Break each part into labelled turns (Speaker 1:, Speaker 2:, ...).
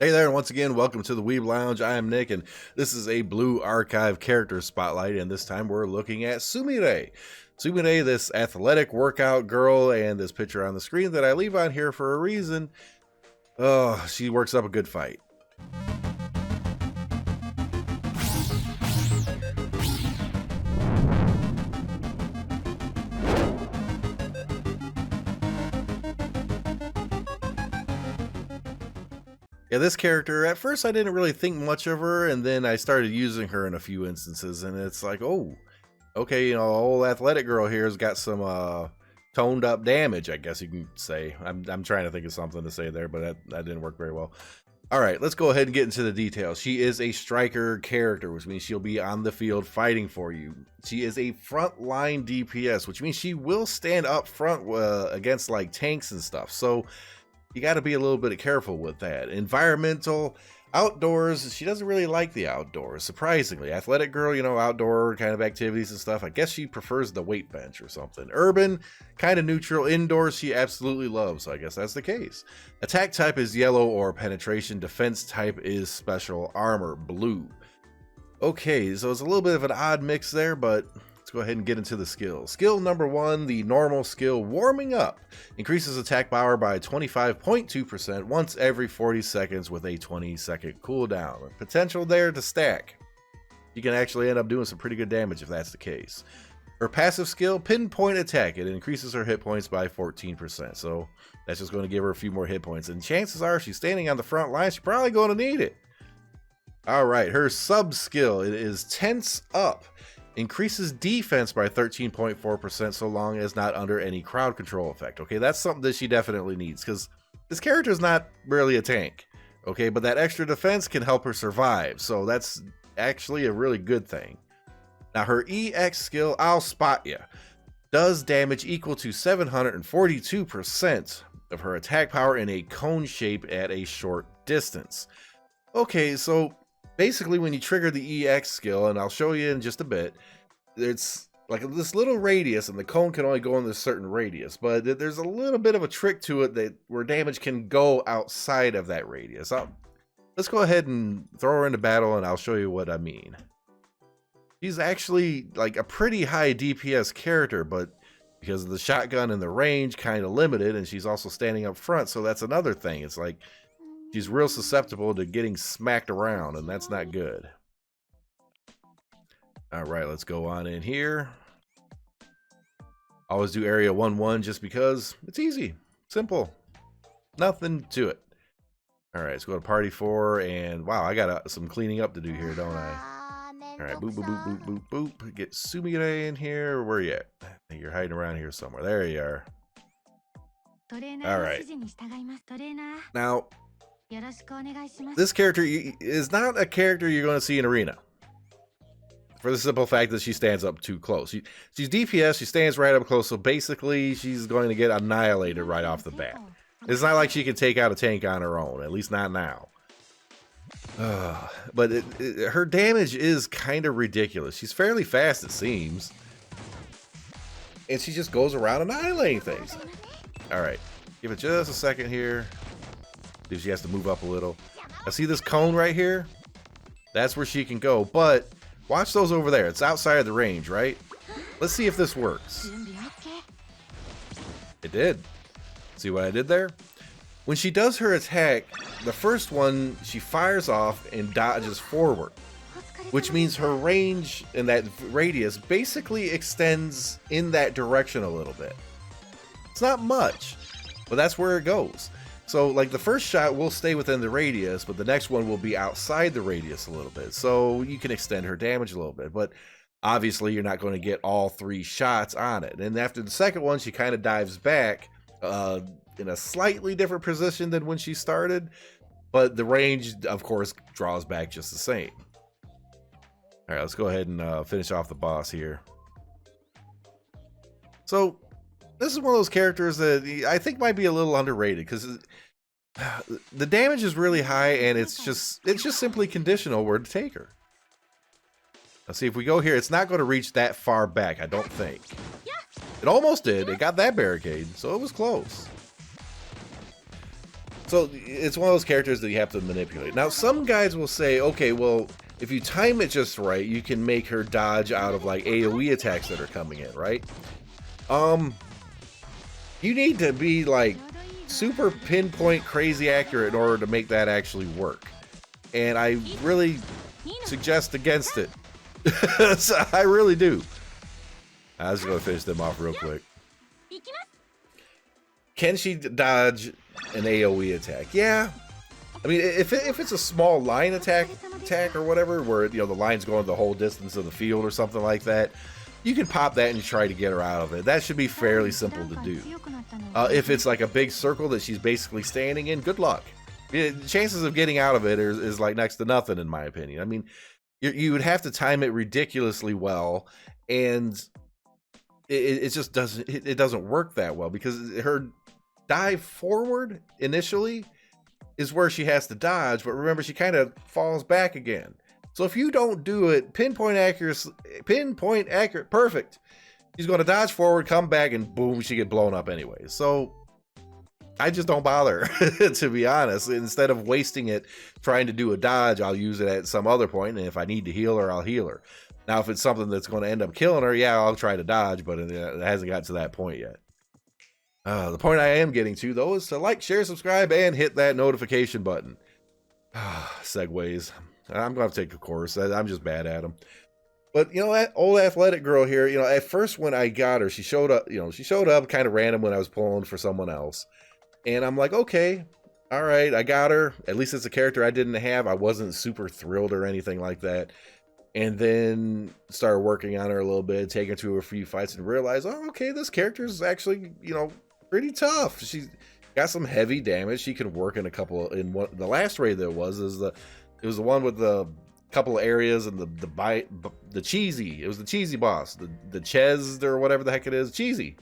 Speaker 1: Hey there, and once again, welcome to the Weeb Lounge. I am Nick, and this is a Blue Archive character spotlight, and this time we're looking at Sumire. Sumire, this athletic workout girl, and this picture on the screen that I leave on here for a reason. Oh, she works up a good fight. Yeah, this character, at first I didn't really think much of her, and then I started using her in a few instances, and it's like, oh, okay, old athletic girl here has got some toned up damage, I guess you can say. I'm trying to think of something to say there, but that didn't work very well. All right, let's go ahead and get into the details. She is a striker character, which means she'll be on the field fighting for you. She is a frontline DPS, which means she will stand up front against like tanks and stuff. So you got to be a little bit careful with that. Environmental, outdoors, she doesn't really like the outdoors, surprisingly. Athletic girl, outdoor kind of activities and stuff. I guess she prefers the weight bench or something. Urban, kind of neutral. Indoors, she absolutely loves, so I guess that's the case. Attack type is yellow or penetration. Defense type is special armor, blue. Okay, so it's a little bit of an odd mix there, but let's go ahead and get into the skills. Skill number 1, the normal skill, warming up. Increases attack power by 25.2% once every 40 seconds with a 20-second cooldown. Potential there to stack. You can actually end up doing some pretty good damage if that's the case. Her passive skill, pinpoint attack. It increases her hit points by 14%. So that's just going to give her a few more hit points. And chances are, if she's standing on the front line, she's probably going to need it. All right, her sub skill, it is tense up. Increases defense by 13.4% so long as not under any crowd control effect. Okay, that's something that she definitely needs because this character is not really a tank. Okay, but that extra defense can help her survive. So that's actually a really good thing. Now her EX skill, I'll spot ya, does damage equal to 742% of her attack power in a cone shape at a short distance. Okay, so basically, when you trigger the EX skill, and I'll show you in just a bit, it's like this little radius, and the cone can only go in this certain radius, but there's a little bit of a trick to it where damage can go outside of that radius. Let's go ahead and throw her into battle, and I'll show you what I mean. She's actually like a pretty high DPS character, but because of the shotgun and the range, kind of limited, and she's also standing up front, so that's another thing. It's like she's real susceptible to getting smacked around, and that's not good. All right, let's go on in here. Always do area 1-1 just because it's easy, simple, nothing to it. All right, let's go to party 4, and wow, I got some cleaning up to do here, don't I? All right, boop, boop, boop, boop, boop, boop. Get Sumire in here. Where you at? I think you're hiding around here somewhere. There you are. All right. Now, this character is not a character you're going to see in arena, for the simple fact that she stands up too close. She's DPS, she stands right up close, so basically she's going to get annihilated right off the bat. It's not like she can take out a tank on her own, at least not now. But her damage is kind of ridiculous. She's fairly fast, it seems, and she just goes around annihilating things. All right, give it just a second here. She has to move up a little. I see this cone right here. That's where she can go, but watch those over there. It's outside of the range, right? Let's see if this works. It did. See what I did there? When she does her attack, the first one, she fires off and dodges forward, which means her range in that radius basically extends in that direction a little bit. It's not much, but that's where it goes. So like the first shot will stay within the radius, but the next one will be outside the radius a little bit. So you can extend her damage a little bit, but obviously you're not going to get all 3 shots on it. And after the second one, she kind of dives back in a slightly different position than when she started, but the range, of course, draws back just the same. All right, let's go ahead and finish off the boss here. So this is one of those characters that I think might be a little underrated because the damage is really high, and it's just simply conditional where to take her. Let's see if we go here. It's not going to reach that far back, I don't think. It almost did. It got that barricade, so it was close. So it's one of those characters that you have to manipulate. Now, some guys will say, okay, well, if you time it just right, you can make her dodge out of like AoE attacks that are coming in, right? You need to be like super pinpoint crazy accurate in order to make that actually work. And I really suggest against it. So I really do. I was going to finish them off real quick. Can she dodge an AoE attack? Yeah. I mean, if it's a small line attack or whatever, where the line's going the whole distance of the field or something like that, you can pop that and try to get her out of it. That should be fairly simple to do. If it's like a big circle that she's basically standing in, good luck. Chances of getting out of it is like next to nothing, in my opinion. I mean, you would have to time it ridiculously well, and it just doesn't work that well, because her dive forward initially is where she has to dodge, but remember, she kind of falls back again. So if you don't do it pinpoint accurate, perfect, she's going to dodge forward, come back, and boom, she get blown up anyway. So I just don't bother, to be honest. Instead of wasting it trying to do a dodge, I'll use it at some other point, and if I need to heal her, I'll heal her. Now, if it's something that's going to end up killing her, yeah, I'll try to dodge, but it hasn't got to that point yet. The point I am getting to, though, is to like, share, subscribe, and hit that notification button. Segues. I'm going to take a course. I'm just bad at them. But, that old athletic girl here, at first when I got her, she showed up, kind of random when I was pulling for someone else. And I'm like, okay, all right, I got her. At least it's a character I didn't have. I wasn't super thrilled or anything like that. And then started working on her a little bit, taking her to a few fights, and realized, oh, okay, this character is actually, pretty tough. She's got some heavy damage. She can work in a couple the last raid that was the one with the couple of areas and the cheesy. It was the cheesy boss, the Ches or whatever the heck it is, cheesy.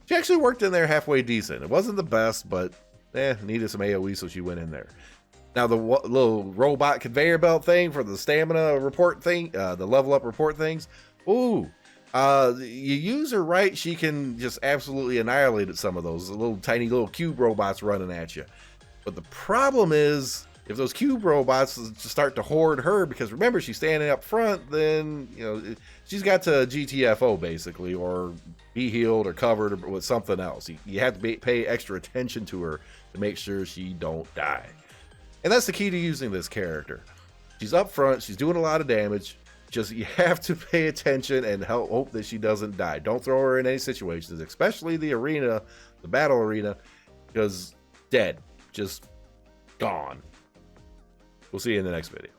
Speaker 1: She actually worked in there halfway decent. It wasn't the best, but needed some AoE, so she went in there. Now the little robot conveyor belt thing for the stamina report thing, the level up report things. Ooh, you use her right, she can just absolutely annihilate some of those little tiny little cube robots running at you. But the problem is, if those cube robots start to hoard her, because remember, she's standing up front, then she's got to GTFO basically, or be healed or covered or with something else. You have to pay extra attention to her to make sure she don't die. And that's the key to using this character. She's up front, she's doing a lot of damage. Just, you have to pay attention and hope that she doesn't die. Don't throw her in any situations, especially the arena, the battle arena, because dead, just gone. We'll see you in the next video.